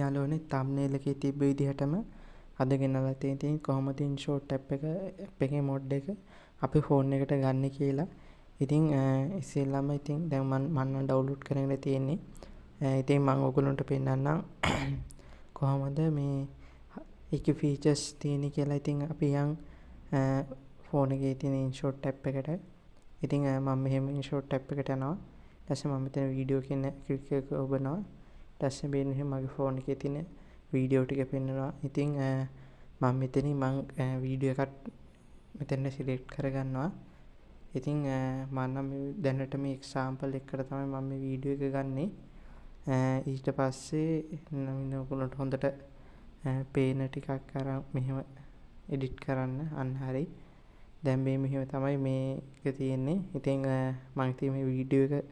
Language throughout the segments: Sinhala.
යාළුවනේ thumbnail එකේ තිබ්බ විදිහටම අද ගෙනලා තියෙන කොහොමද InShot app එකේ mod එක අපේ ෆෝන් එකට ගන්න කියලා. ඉතින් ඉස්සෙල්ලාම ඉතින් දැන් මම ඩවුන්ලෝඩ් කරගෙන තියෙන්නේ. ඉතින් මම ඔයගොල්ලන්ට පෙන්නන්නම් කොහොමද මේ ඒකේ ෆීචර්ස් තියෙන්නේ කියලා. ඉතින් අපි යන් ෆෝන් එකේ තියෙන InShot app එකට. ඉතින් මම මෙහෙම InShot app එකට යනවා. ඊට පස්සේ මම මෙතන වීඩියෝ කියන ක්ලික් එක ඔබනවා. ඊට පස්සේ මේ මෙහෙම මගේ ෆෝන් එකේ තියෙන වීඩියෝ ටික පෙන්නනවා. ඉතින් මම මෙතනින් වීඩියෝ එකක් මෙතන සිලෙක්ට් කරගන්නවා. ඉතින් මම නම් දැනට මේ එක්සැම්පල් එකකට තමයි මම මේ වීඩියෝ එක ගන්නෙ. ඊට පස්සේ මම ඔයගොල්ලන්ට හොඳට පේන ටිකක් අරන් මෙහෙම එඩිට් කරන්න. අන්න හරි. දැන් මේ මෙහෙම තමයි මේක තියෙන්නේ. ඉතින් මම ඉතින් මේ වීඩියෝ එක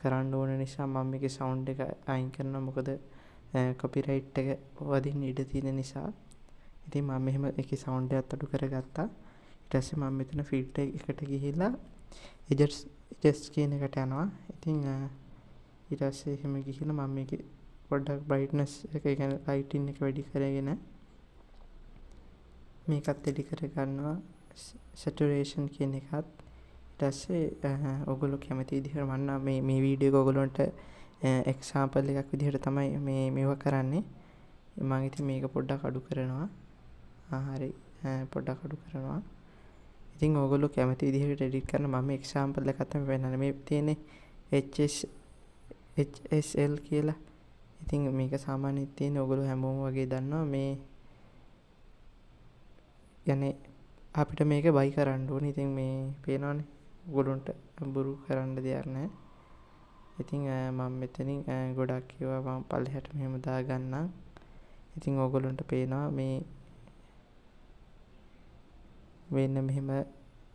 කරන්න ඕන නිසා මම මේකේ සවුන්ඩ් එක අයින් කරනවා. මොකද කොපිරයිට් එක වදින්න ඉඩ තියෙන නිසා. ඉතින් මම මෙහෙම ඒකේ සවුන්ඩ් එකත් අඩු කරගත්තා. ඊට පස්සේ මම මෙතන ෆිල්ටර් එකට ගිහිල්ලා එජස් කියන එකට යනවා. ඉතින් ඊට පස්සේ එහෙම ගිහිල්ලා මම මේකේ පොඩ්ඩක් බ්‍රයිට්නස් එක කියන්නේ ලයිටින් එක වැඩි කරගෙන මේකත් එඩි කර ගන්නවා. සැචුරේෂන් කියන එකත්. ඊට පස්සේ ඔයගොල්ලෝ කැමති විදිහට මම මේ වීඩියෝ එක ඔයගොල්ලන්ට එක්සැම්පල් එකක් විදිහට තමයි මේවා කරන්නේ. මම ඉතින් මේක පොඩ්ඩක් අඩු කරනවා. හරි. පොඩ්ඩක් අඩු කරනවා. ඉතින් ඔයගොල්ලෝ කැමති විදිහට එඩිට් කරන මම එක්සැම්පල් එකක් තමයි පෙන්නන්නේ. මේ තියෙන්නේ HSL කියලා. ඉතින් මේක සාමාන්‍යයෙන් තියෙන ඔයගොල්ලෝ හැමෝම වගේ දන්නවා මේ යන්නේ අපිට මේක බයි කරන්න ඕනේ. ඉතින් මේ පේනවනේ ඔයගොල්ලන්ට බොරු කරන්න දෙයක් නැහැ. ඉතින් මම මෙතනින් ගොඩක් ඒවා මම පල්ලෙහාට මෙහෙම දාගන්නම්. ඉතින් ඔයගොල්ලන්ට පේනවා මේ වෙන මෙහෙම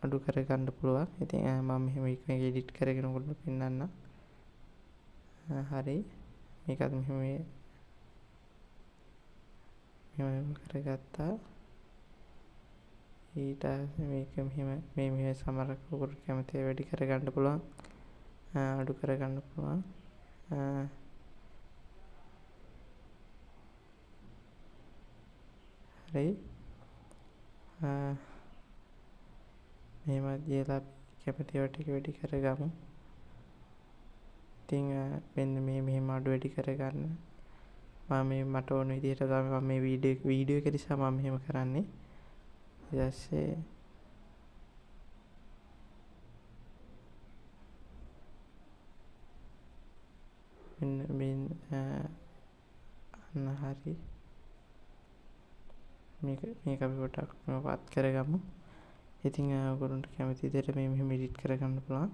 අඩු කරගන්න පුළුවන්. ඉතින් මම මෙහෙම මේක එඩිට් කරගෙන ඔයගොල්ලන්ට පෙන්නන්නම්. හරි. මේකත් මෙහෙම කරගත්තා. ඊට මේක මෙහෙම සමහරක් ඔයගොල්ලෝ කැමති වැඩි කරගන්න පුළුවන්. අඩු කරගන්න පුළුවන්. හරි. මෙහෙම දියලා කැමති ඒවා ටික වැඩි කරගමු. ඉතින් මෙන්න මෙහෙම අඩු වැඩි කරගන්න. මම මට ඕන විදිහට තමයි මම මේ වීඩියෝ එක නිසා මම මෙහෙම කරන්නේ. ඊට පස්සේ මෙන්න අන්න හරි. මේක අපි පොඩ්ඩක් වත් කරගමු. ඉතින් ඔයගොල්ලන්ට කැමති විදිහට මේ මෙහෙම එඩිට් කරගන්න පුළුවන්.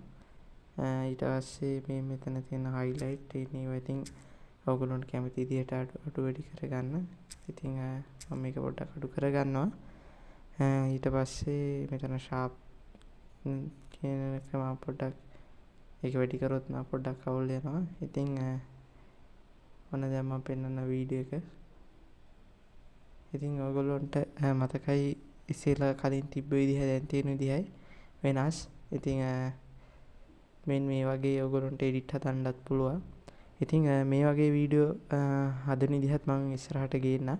ඊට පස්සේ මේ මෙතන තියෙන highlight ඒවා ඉතින් ඔයගොල්ලන්ට කැමති විදිහට අඩු වැඩි කරගන්න. ඉතින් මම මේක පොඩ්ඩක් අඩු කරගන්නවා. ඊට පස්සේ මෙතන sharp කියන එක මම පොඩ්ඩක් ඒක වැඩි කරොත් මම පොඩ්ඩක් අවුල් වෙනවා. ඉතින් ඔන්න දැන් මම පෙන්නන වීඩියෝ එක. ඉතින් ඔයගොල්ලන්ට මතකයි ඉස්සෙල්ලා කලින් තිබ්බ විදිහ දැන් තියෙන විදිහයි වෙනස්. ඉතින් මෙන්න මේ වගේ ඔයගොල්ලන්ට එඩිට් හදන්නත් පුළුවන්. ඉතින් මේ වගේ වීඩියෝ හදන විදිහත් මම ඉස්සරහට ගේන්නම්.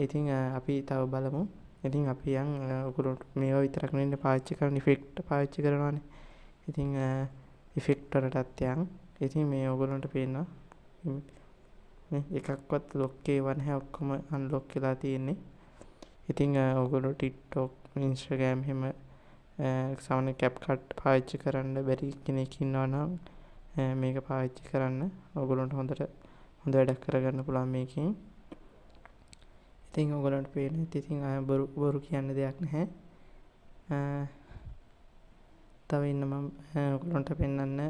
ඉතින් අපි තව බලමු. ඉතින් අපි යන් ඔයගොල්ලන්ට මේවා විතරක් නෙවෙයි පාවිච්චි කරන ඉෆෙක්ට් පාවිච්චි කරනවානේ. ඉතින් ඉෆෙක්ට් වලටත් යන්. ඉතින් මේ ඔයගොල්ලන්ට පේනවා මේ එකක්වත් ලොක් ඒවා නැහැ. ඔක්කොම අන්ලොක් වෙලා තියෙන්නේ. ඉතින් ඔයගොල්ලෝ TikTok, Instagram හැම සාමාන්‍ය CapCut පාවිච්චි කරන්න බැරි කෙනෙක් ඉන්නවා නම් මේක පාවිච්චි කරන්න. ඔයගොල්ලන්ට හොඳ වැඩක් කරගන්න පුළුවන් මේකෙන්. ඉතින් ඔයගොල්ලන්ට පේන්නේ ඉතින් බොරු කියන්න දෙයක් නැහැ. තව ඉන්න මම ඔයගොල්ලන්ට පෙන්නන්න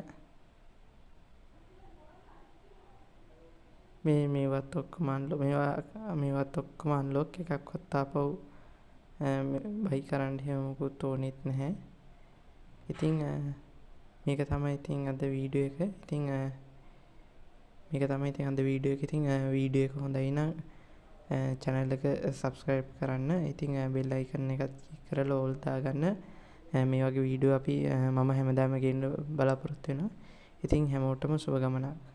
මේවත් ඔක්කොම අන්ලොක් එකක්වත් ආපහු බයි කරන්න එහෙම මොකුත් ඕනෙත් නැහැ. ඉතින් මේක තමයි ඉතින් අද වීඩියෝ එක. ඉතින් ඉතින් වීඩියෝ එක හොඳයි නම් channel එක subscribe කරන්න. ඉතින් bell icon එකත් click කරලා all දාගන්න. මේ වගේ වීඩියෝ අපි මම හැමදාම ගේන්න බලාපොරොත්තු වෙනවා. ඉතින් හැමෝටම සුබ ගමනක්.